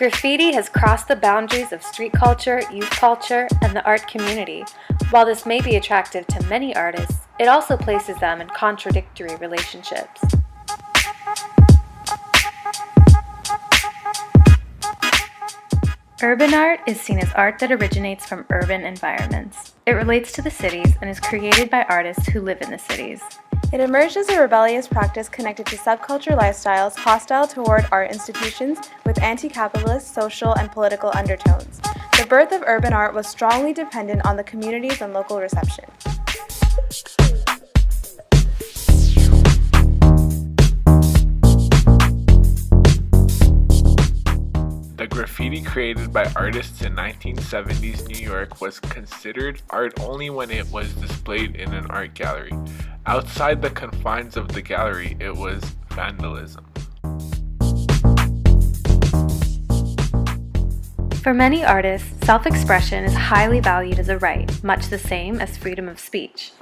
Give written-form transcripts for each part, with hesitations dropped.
Graffiti has crossed the boundaries of street culture, youth culture, and the art community. While this may be attractive to many artists, it also places them in contradictory relationships. Urban art is seen as art that originates from urban environments. It relates to the cities and is created by artists who live in the cities. It emerged as a rebellious practice connected to subculture lifestyles hostile toward art institutions with anti-capitalist, social, and political undertones. The birth of urban art was strongly dependent on the communities and local reception. The graffiti created by artists in 1970s New York was considered art only when it was displayed in an art gallery. Outside the confines of the gallery, it was vandalism. For many artists, self-expression is highly valued as a right, much the same as freedom of speech.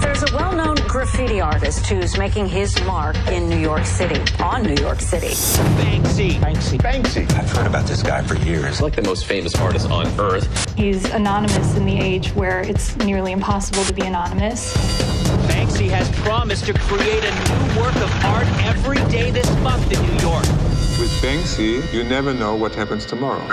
There's a well-known graffiti artist who's making his mark in New York City, on New York City. Banksy. I've heard about this guy for years. He's like the most famous artist on earth. He's anonymous in the age where it's nearly impossible to be anonymous. Banksy has promised to create a new work of art every day this month in New York. With Banksy, you never know what happens tomorrow.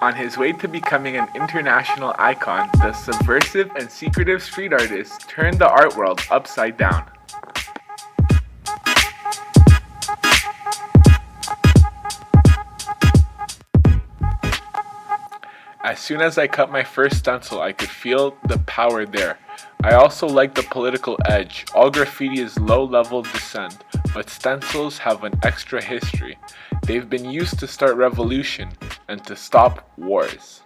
On his way to becoming an international icon, the subversive and secretive street artist turned the art world upside down. As soon as I cut my first stencil, I could feel the power there. I also like the political edge. All graffiti is low-level dissent, but stencils have an extra history. They've been used to start revolution and to stop wars.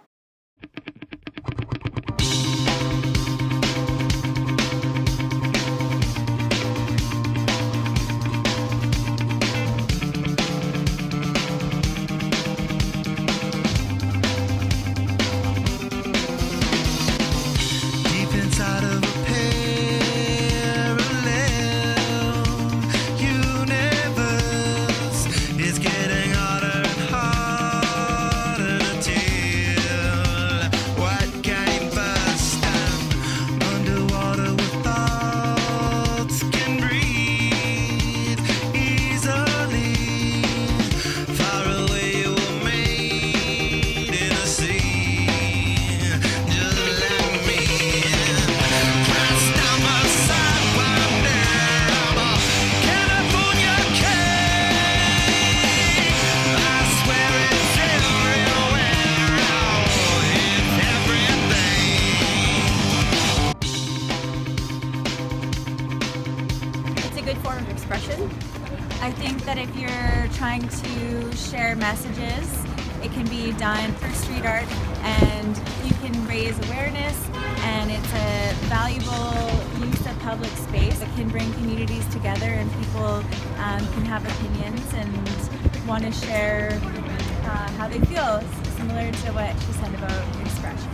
I think that if you're trying to share messages, it can be done through street art and you can raise awareness, and it's a valuable use of public space. It can bring communities together and people can have opinions and want to share how they feel, similar to what she said about expression.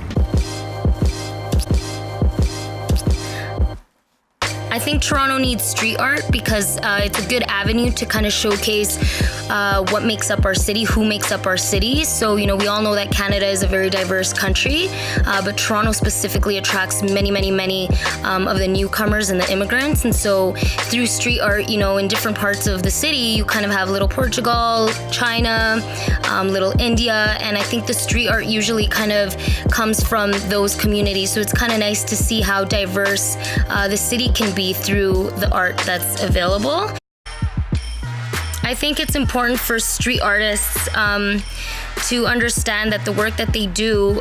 I think Toronto needs street art because it's a good avenue to kind of showcase what makes up our city, who makes up our city. So, we all know that Canada is a very diverse country, but Toronto specifically attracts many of the newcomers and the immigrants. And so through street art, in different parts of the city, you kind of have Little Portugal, China, Little India, and I think the street art usually kind of comes from those communities. So it's kind of nice to see how diverse the city can be through the art that's available. I think it's important for street artists to understand that the work that they do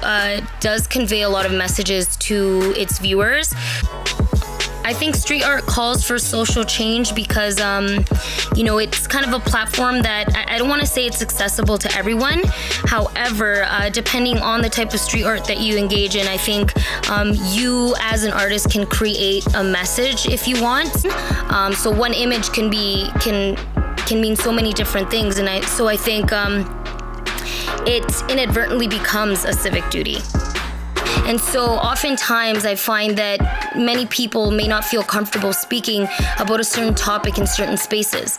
does convey a lot of messages to its viewers. I think street art calls for social change because, it's kind of a platform that I don't want to say it's accessible to everyone. However, depending on the type of street art that you engage in, I think you as an artist can create a message if you want. So one image can mean so many different things, and I think it inadvertently becomes a civic duty. And so oftentimes I find that many people may not feel comfortable speaking about a certain topic in certain spaces.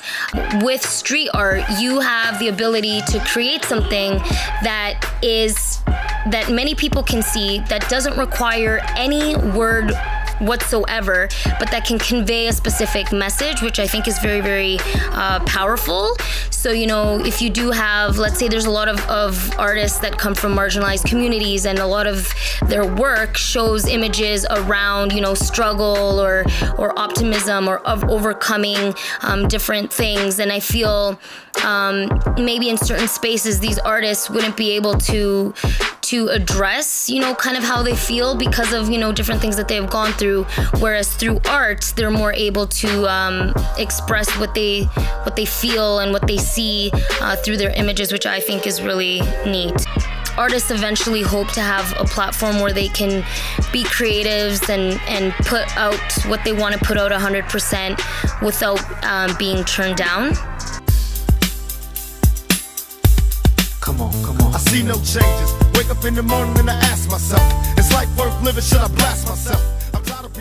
With street art, you have the ability to create something that many people can see, that doesn't require any word whatsoever, but that can convey a specific message, which I think is very, very powerful. So, if you do have, let's say there's a lot of artists that come from marginalized communities, and a lot of their work shows images around, struggle or optimism or of overcoming different things. And I feel maybe in certain spaces, these artists wouldn't be able to address, kind of how they feel because of, different things that they've gone through. Whereas through art, they're more able to express what they feel and what they see through their images, which I think is really neat. Artists eventually hope to have a platform where they can be creatives and put out what they want to put out 100% without being turned down. Come on. I see no changes. Wake up in the morning and I ask myself, is life worth living? Should I blast myself?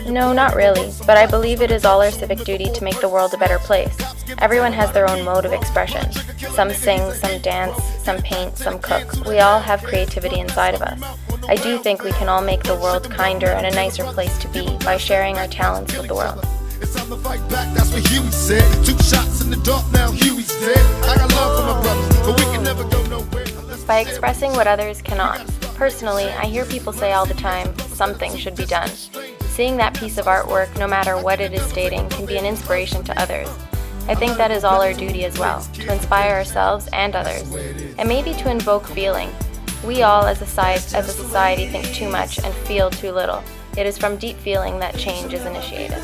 No, not really, but I believe it is all our civic duty to make the world a better place. Everyone has their own mode of expression. Some sing, some dance, some paint, some cook. We all have creativity inside of us. I do think we can all make the world kinder and a nicer place to be by sharing our talents with the world. It's time to fight back, that's what Huey said. 2 shots in the dark, now Huey's dead. I got love for my brothers, but we can never go nowhere. By expressing what others cannot. Personally, I hear people say all the time, something should be done. Seeing that piece of artwork, no matter what it is stating, can be an inspiration to others. I think that is all our duty as well, to inspire ourselves and others, and maybe to invoke feeling. We all as a society think too much and feel too little. It is from deep feeling that change is initiated.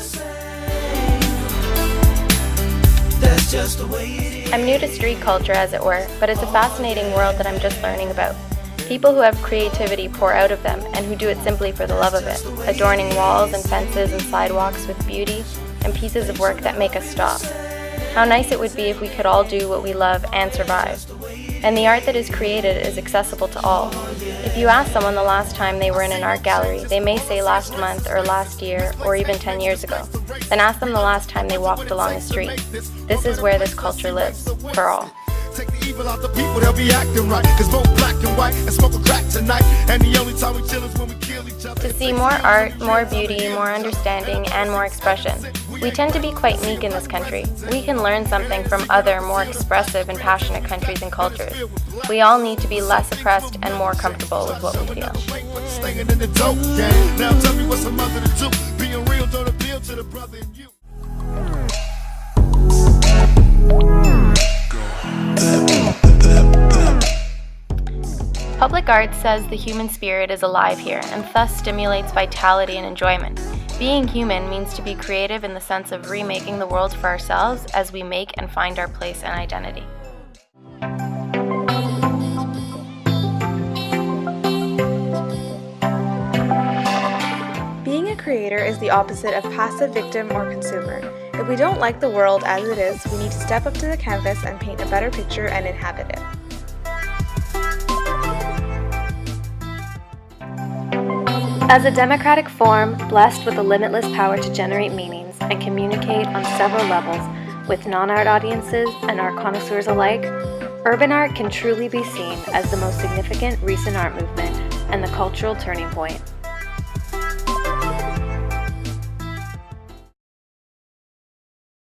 I'm new to street culture, as it were, but it's a fascinating world that I'm just learning about. People who have creativity pour out of them and who do it simply for the love of it, adorning walls and fences and sidewalks with beauty and pieces of work that make us stop. How nice it would be if we could all do what we love and survive. And the art that is created is accessible to all. If you ask someone the last time they were in an art gallery, they may say last month or last year or even 10 years ago. Then ask them the last time they walked along the street. This is where this culture lives, for all. Take the evil out the people, they'll be acting right. It's both black and white and smoke a crack tonight. And the only time we chill is when we kill each other. To see more art, more beauty, more understanding, and more expression. We tend to be quite meek in this country. We can learn something from other, more expressive and passionate countries and cultures. We all need to be less oppressed and more comfortable with what we feel. Now tell me what's a mother to do. Being real don't appeal to the brother in you. Public art says the human spirit is alive here and thus stimulates vitality and enjoyment. Being human means to be creative in the sense of remaking the world for ourselves as we make and find our place and identity. Being a creator is the opposite of passive victim or consumer. If we don't like the world as it is, we need to step up to the canvas and paint a better picture and inhabit it. As a democratic form, blessed with a limitless power to generate meanings and communicate on several levels with non-art audiences and art connoisseurs alike, urban art can truly be seen as the most significant recent art movement and the cultural turning point.